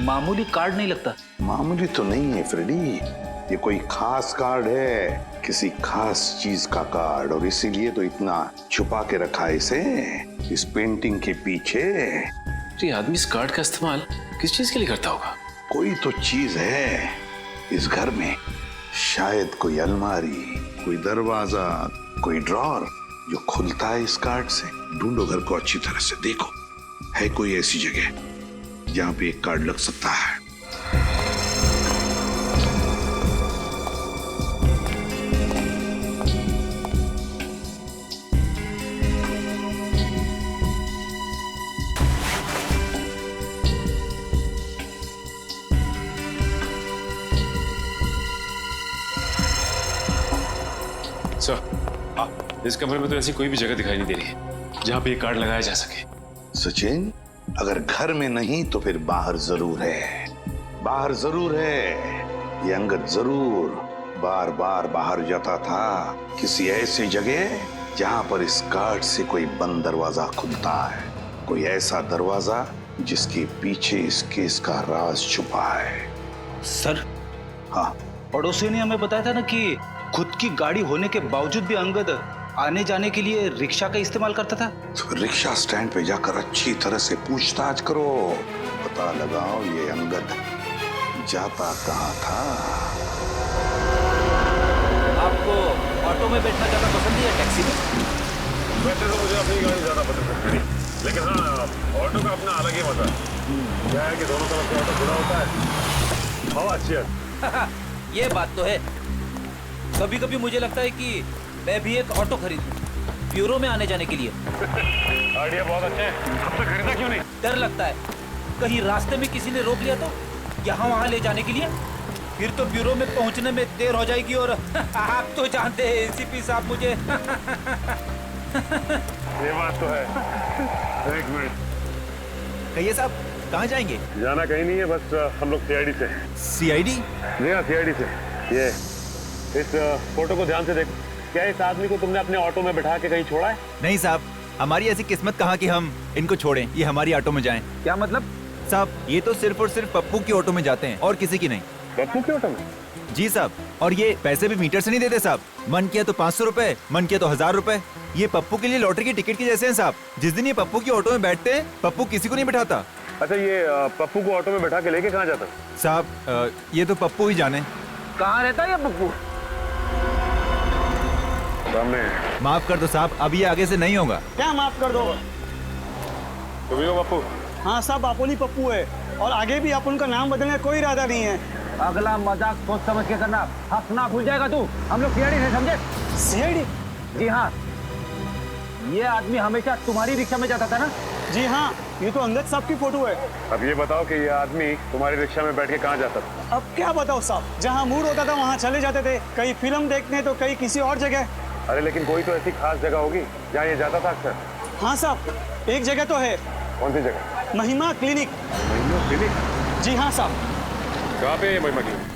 मामूली कार्ड नहीं लगता। मामूली तो नहीं है फ्रेडी, ये कोई खास कार्ड है, किसी खास चीज का कार्ड, और इसीलिए तो इतना छुपा के रखा है इसे इस पेंटिंग के पीछे। ये आदमी इस कार्ड का इस्तेमाल किस चीज के लिए करता होगा? कोई तो चीज है इस घर में, शायद कोई अलमारी, कोई दरवाजा, कोई ड्रॉर जो खुलता है इस कार्ड से। ढूंढो घर को अच्छी तरह से, देखो है कोई ऐसी जगह जहां पे एक कार्ड लग सकता है। सर, इस कमरे में तो ऐसी कोई भी जगह दिखाई नहीं दे रही है जहां पे ये कार्ड लगाया जा सके। सचिन, अगर घर में नहीं तो फिर बाहर जरूर है, बाहर जरूर है। ये अंगद जरूर बार बार बाहर जाता था, किसी ऐसी जगह जहां पर इस कार्ड से कोई बंद दरवाजा खुलता है, कोई ऐसा दरवाजा जिसके पीछे इस केस का राज छुपा है। सर, हाँ, पड़ोसी ने हमें बताया था ना कि खुद की गाड़ी होने के बावजूद भी अंगद आने जाने के लिए रिक्शा का इस्तेमाल करता था। तो रिक्शा स्टैंड पे जाकर अच्छी तरह से पूछताछ करो, पता लगाओ ये अंगद जाता कहाँ था। आपको ऑटो में बैठना ज्यादा पसंद है या टैक्सी में? वैसे तो मुझे अपनी गाड़ी ज्यादा पसंद है, लेकिन हाँ, ऑटो का अपना अलग ही मजा है। क्या है कि दोनों तरफ से ऑटो खुला होता है, हवा अच्छी है। ये बात तो है। कभी कभी मुझे लगता है कि मैं भी एक ऑटो खरीदूं, ब्यूरो में आने जाने के लिए। आइडिया बहुत अच्छा है, अब तक खरीदा क्यों नहीं? डर लगता है कहीं रास्ते में किसी ने रोक लिया तो, यहाँ वहाँ ले जाने के लिए, फिर तो ब्यूरो में पहुँचने में देर हो जाएगी। और आप तो जानते हैं एसीपी साहब मुझे। ये बात तो है। एक मिनट, कहिए साहब, कहाँ जाएंगे? जाना कहीं नहीं है, बस हम लोग सीआईडी से। सीआईडी? जी हाँ, सीआईडी से। ये इस फोटो को ध्यान से देखो। क्या इस आदमी को तुमने अपने ऑटो में बैठा के कहीं छोड़ा है? नहीं साहब, हमारी ऐसी किस्मत कहाँ कि हम इनको छोड़ें, ये हमारी ऑटो में जाएं। क्या मतलब? साहब, ये तो सिर्फ और सिर्फ पप्पू की ऑटो में जाते हैं और किसी की नहीं। पप्पू की ऑटो में? जी साहब, और ये पैसे भी मीटर से नहीं देते साहब। मन किया तो 500 रुपए, मन किया तो 1000 रुपए। ये पप्पू के लिए लॉटरी की टिकट के जैसे हैं साहब। जिस दिन ये पप्पू की ऑटो में बैठते हैं, पप्पू किसी को नहीं बैठाता। अच्छा, ये पप्पू को ऑटो में बैठा के लेके कहाँ जाता? साहब, ये तो पप्पू ही जाने। कहाँ रहता है ये पप्पू? सामने। माफ कर दो साहब, अब ये आगे से नहीं होगा। क्या माफ कर दो? तुम ही हो पप्पू? हाँ साहब, अपन ही पप्पू है, और आगे भी अपन का नाम बदलने का कोई इरादा नहीं है। अगला मजाक सोच समझ के करना, हंसना भूल जाएगा तू। हम लोग सीआईडी से, समझे? सीआईडी? जी हाँ, ये आदमी हमेशा तुम्हारी रिक्शा में जाता था ना? जी हाँ, ये तो अंगद साहब की फोटो है। अब ये बताओ कि ये आदमी तुम्हारी रिक्शा में बैठ के कहाँ जाता था? अब क्या बताओ साहब, जहाँ मूड होता था वहाँ चले जाते थे, कहीं फिल्म देखने तो कहीं किसी और जगह। अरे लेकिन कोई तो ऐसी खास जगह होगी जहाँ ये जाता था अक्सर। हाँ साहब, एक जगह तो है। कौन सी जगह? महिमा क्लिनिक। महिमा क्लिनिक? जी हाँ साहब। कहाँ पे है ये महिमा क्लिनिक?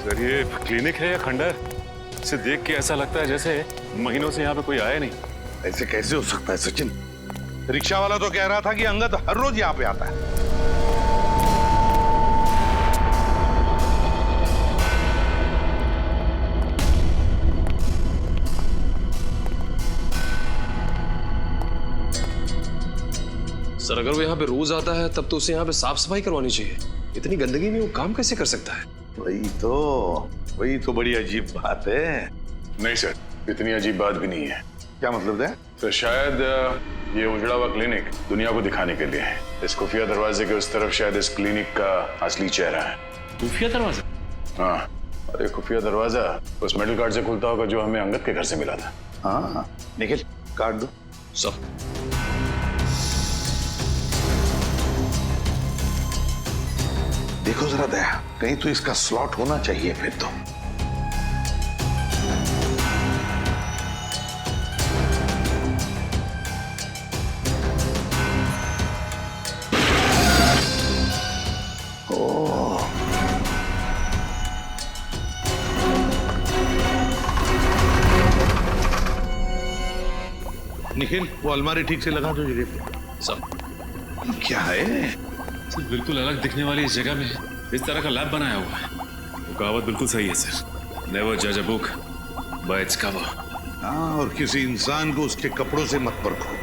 सर, ये क्लिनिक है या खंडर? इसे देख के ऐसा लगता है जैसे महीनों से यहाँ पे कोई आया नहीं। ऐसे कैसे हो सकता है सचिन? रिक्शा वाला तो कह रहा था कि अंगद हर रोज यहाँ पे आता है। सर अगर वो यहाँ पे रोज आता है तब तो उसे यहाँ पे साफ सफाई करवानी चाहिए। इतनी गंदगी में वो काम कैसे कर सकता है? वही तो बड़ी अजीब बात है। नहीं सर, इतनी अजीब बात भी नहीं है। क्या मतलब है? तो शायद ये उजड़ा हुआ क्लिनिक दुनिया को दिखाने के लिए है। इस खुफिया दरवाजे के उस तरफ शायद इस क्लिनिक का असली चेहरा है। खुफिया दरवाजा? हाँ, अरे खुफिया दरवाजा उस मेटल कार्ड से खुलता होगा जो हमें अंगद के घर से मिला था। हाँ, निखिल कार्ड दो। सब देखो जरा दया, कहीं तो इसका स्लॉट होना चाहिए फिर तो। निखिल, वो अलमारी ठीक से लगा दो जगह पे। सब क्या है? सर बिल्कुल अलग दिखने वाली इस जगह में इस तरह का लैब बनाया हुआ है। वो कहावत बिल्कुल सही है सर, नेवर जज a book by its cover. हाँ, और किसी इंसान को उसके कपड़ों से मत परखो।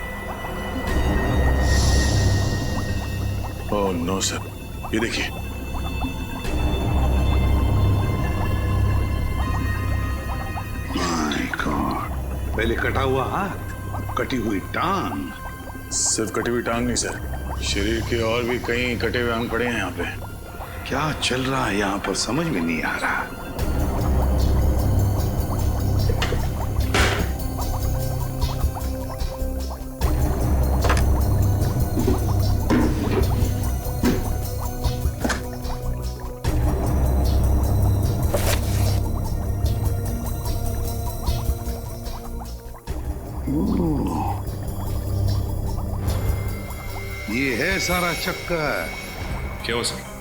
ओह नो सर, ये देखिए। माय गॉड, पहले कटा हुआ हाथ, कटी हुई टांग। सिर्फ कटी हुई टांग नहीं सर, शरीर के और भी कई कटे हुए अंग पड़े हैं यहाँ पे। क्या चल रहा है यहाँ पर समझ में नहीं आ रहा। ये है सारा चक्कर। क्या हो सर?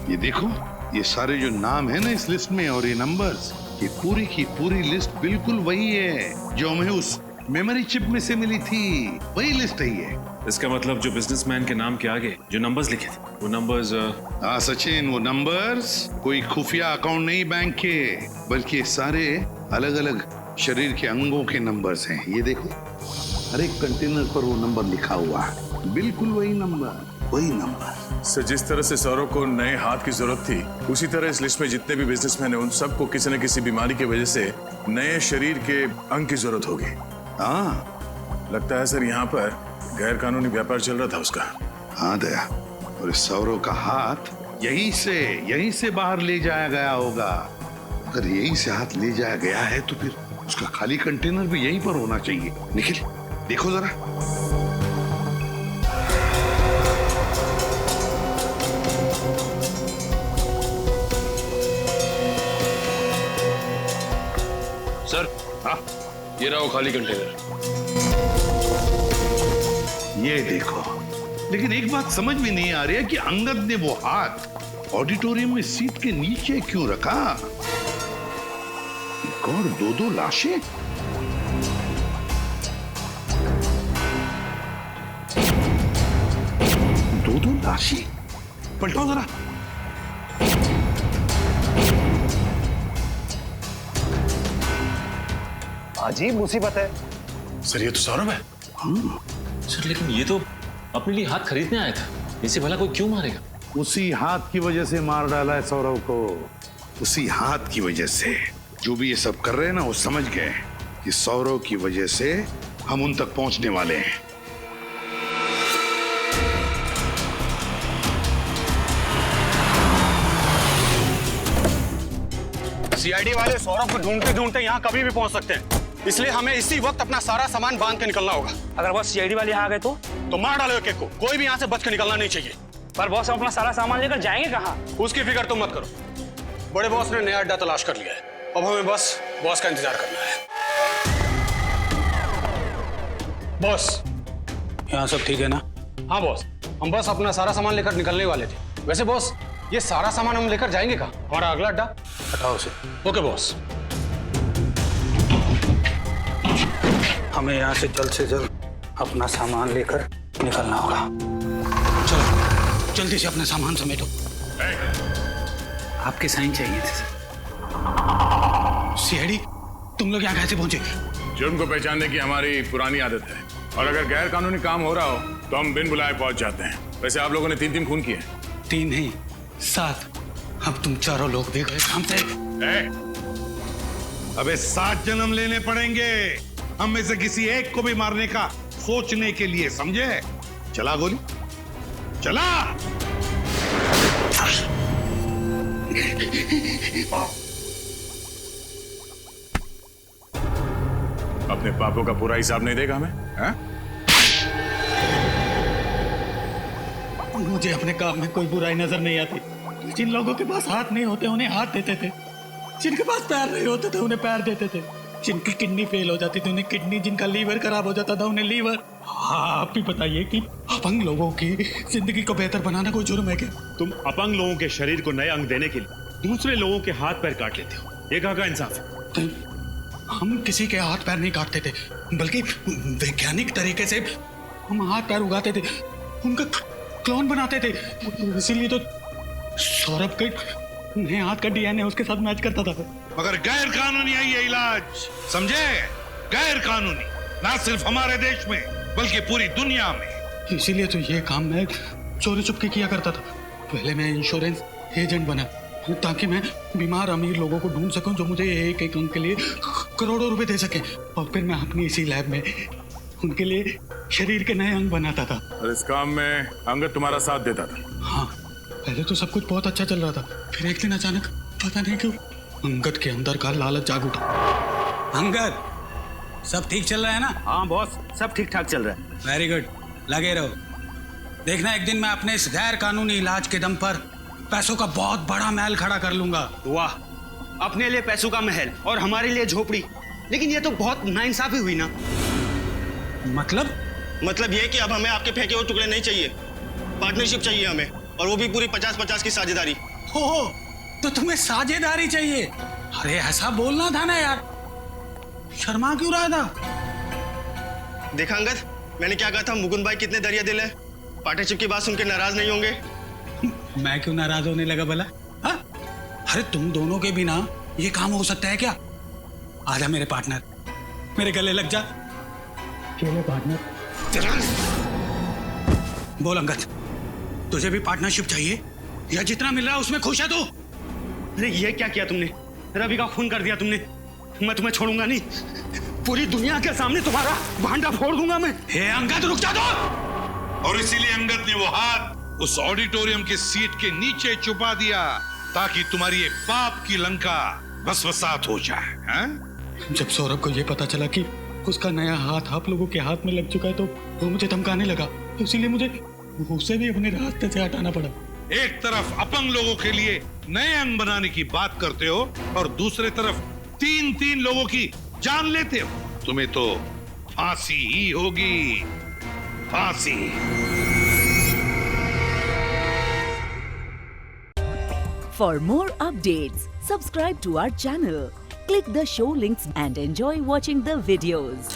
ये देखो, ये सारे जो नाम है ना इस लिस्ट में और ये नंबर्स, ये पूरी की पूरी लिस्ट बिल्कुल वही है जो हमें उस मेमोरी चिप में से मिली थी। वही लिस्ट है ये। इसका मतलब जो बिजनेसमैन के नाम के आगे जो नंबर्स लिखे थे वो नंबर्स। हाँ सचिन, वो नंबर्स कोई खुफिया अकाउंट नहीं बैंक के, बल्कि सारे अलग अलग शरीर के अंगों के नंबर्स हैं। ये देखो, हर एक कंटेनर पर वो नंबर लिखा हुआ है, बिल्कुल वही नंबर, वही नंबर। सर जिस तरह से सौरव को नए हाथ की जरूरत थी, उसी तरह इस लिस्ट में जितने भी बिजनेसमैन हैं उन सबको किसी न किसी बीमारी की वजह से नए शरीर के अंग की जरूरत होगी। हाँ, लगता है सर यहाँ पर गैर कानूनी व्यापार चल रहा था उसका। हाँ दया, और इस सौरव का हाथ यहीं से बाहर ले जाया गया होगा। अगर यहीं से हाथ ले जाया गया है तो फिर उसका खाली कंटेनर भी यहीं पर होना चाहिए। निखिल देखो जरा। सर, हाँ, ये रहा वो खाली कंटेनर। ये देखो, लेकिन एक बात समझ में नहीं आ रही है कि अंगद ने वो हाथ ऑडिटोरियम में सीट के नीचे क्यों रखा? एक और दो लाशें। दो लाशें, पलटाओ जरा। अजीब मुसीबत है। सर ये तो सौरभ है। सर लेकिन ये तो अपने लिए हाथ खरीदने आया था, इसे भला कोई क्यों मारेगा? उसी हाथ की वजह से मार डाला है सौरव को, उसी हाथ की वजह से। जो भी ये सब कर रहे हैं ना, वो समझ गए कि सौरव की वजह से हम उन तक पहुंचने वाले हैं। सीआईडी वाले सौरभ को ढूंढते ढूंढते यहाँ कभी भी पहुंच सकते हैं, इसलिए हमें इसी वक्त अपना सारा सामान बांध के निकलना होगा। अगर बॉस सीआईडी वाले यहाँ आ गए तो मार डालो एक एक को, कोई भी यहाँ से बच के निकलना नहीं चाहिए। पर बॉस हम अपना सारा सामान लेकर जाएंगे कहाँ? उसकी फिक्र तुम मत करो, बड़े बॉस ने नया अड्डा तलाश कर लिया है, अब हमें बस बॉस का इंतजार करना है। बॉस, यहाँ सब ठीक है ना? हाँ बॉस, हम बस अपना सारा सामान लेकर निकलने वाले थे। वैसे बॉस, ये सारा सामान हम लेकर जाएंगे कहाँ? हमारा अगला अड्डा? हटाओ उसे। Okay boss. हमें यहाँ से जल्द अपना सामान लेकर निकलना होगा। चलो जल्दी से अपना सामान समेटो। आपके साइन चाहिए थे। सीआईडी, तुम लोग यहाँ कैसे पहुंचे? जुर्म को पहचानने की हमारी पुरानी आदत है, और अगर गैर कानूनी काम हो रहा हो तो हम बिन बुलाए पहुंच जाते हैं। वैसे आप लोगों ने 3 खून किए। 3 नहीं 7। अब तुम चारों लोग भी गए काम से। अबे 7 जन्म लेने पड़ेंगे हम में से किसी एक को भी मारने का सोचने के लिए, समझे? चला गोली, चला। अपने पापों का पूरा हिसाब नहीं देगा हमें? है? मुझे अपने काम में कोई बुराई नजर नहीं आती। जिन लोगों के पास हाथ नहीं होते उन्हें हाथ देते थे, जिनके पास पैर नहीं होते थे उन्हें पैर देते थे, जिनकी किडनी फेल हो जाती थी उन्हें किडनी, जिनका लीवर खराब हो जाता था उन्हें लीवर। आप भी बताइए कि अपंग लोगों की जिंदगी को बेहतर बनाना कोई जुर्म है क्या? तुम अपंग लोगों के शरीर को नए अंग देने के लिए दूसरे लोगों के हाथ पैर काट लेते हो, ये कहाँ का इंसाफ है? हम किसी के हाथ पैर नहीं काटते थे, बल्कि वैज्ञानिक तरीके से हम हाथ पैर उगाते थे, उनका क्लोन बनाते थे। इसीलिए तो सौरभ के नए हाथ का डीएनए उसके साथ मैच करता था। मगर गैर कानूनी है ये इलाज, समझे? गैर कानूनी, ना सिर्फ हमारे देश में बल्कि पूरी दुनिया में। इसीलिए तो ये काम मैं चोरी चुपके किया करता था। पहले मैं इंश्योरेंस एजेंट बना ताकि मैं बीमार अमीर लोगों को ढूंढ सकूं जो मुझे एक अंग के लिए करोड़ों रुपए दे सके, और फिर मैं अपनी इसी लैब में उनके लिए शरीर के नए अंग बनाता था। और इस काम में अंगद तुम्हारा साथ देता था? हाँ, पहले तो सब कुछ बहुत अच्छा चल रहा था, फिर एक दिन अचानक पता नहीं क्यों अंगद के अंदर का लालच जाग उठा। अंगद, सब ठीक चल रहा है ना? हाँ बॉस, सब ठीक ठाक चल रहा है। वेरी गुड, लगे रहो। देखना एक दिन मैं अपने इस गैर कानूनी इलाज के दम पर पैसों का बहुत बड़ा महल खड़ा कर लूंगा। वाह, अपने लिए पैसों का महल और हमारे लिए झोपड़ी। लेकिन ये तो बहुत नाइंसाफी हुई ना। मतलब ये कि अब हमें आपके फेंके हुए टुकड़े नहीं चाहिए, पार्टनरशिप चाहिए हमें, और वो भी पूरी 50-50 की साझेदारी। हो, तो तुम्हें साझेदारी चाहिए? अरे ऐसा बोलना था ना यार, शर्मा क्यों रहा था? देखा अंगद, मैंने क्या कहा था? मुकुंद भाई कितने दरिया दिल है। पार्टनरशिप की बात सुन के नाराज नहीं होंगे? मैं क्यों नाराज होने लगा भला? हाँ? अरे तुम दोनों के बिना ये काम हो सकता है क्या? आजा मेरे पार्टनर, मेरे गले लग जा। चलो पार्टनर। बोल अंगद, तुझे भी पार्टनरशिप चाहिए या जितना मिल रहा है उसमें खुश है तू? अरे ये क्या किया तुमने? रवि का खून कर दिया तुमने। मैं तुम्हें छोड़ूंगा नहीं, पूरी दुनिया के सामने तुम्हारा भांडा फोड़ दूंगा मैं। हे अंगद, रुक जा दो। और इसीलिए अंगद ने वो हाथ उस ऑडिटोरियम के सीट के नीचे छुपा दिया ताकि तुम्हारी ये पाप की लंका भस्मसात हो जाए। हैं? जब सौरभ को ये पता चला कि उसका नया हाथ आप लोगों के हाथ में लग चुका है तो वो मुझे धमकाने लगा, इसीलिए मुझे उसे भी अपने रास्ते से हटाना पड़ा। एक तरफ अपंग लोगों के लिए नए अंग बनाने की बात करते हो और दूसरे तरफ 3 लोगों की जान लेते हो। तुम्हें तो फांसी ही होगी, फांसी। For more updates, subscribe to our channel, click the show links and enjoy watching the videos.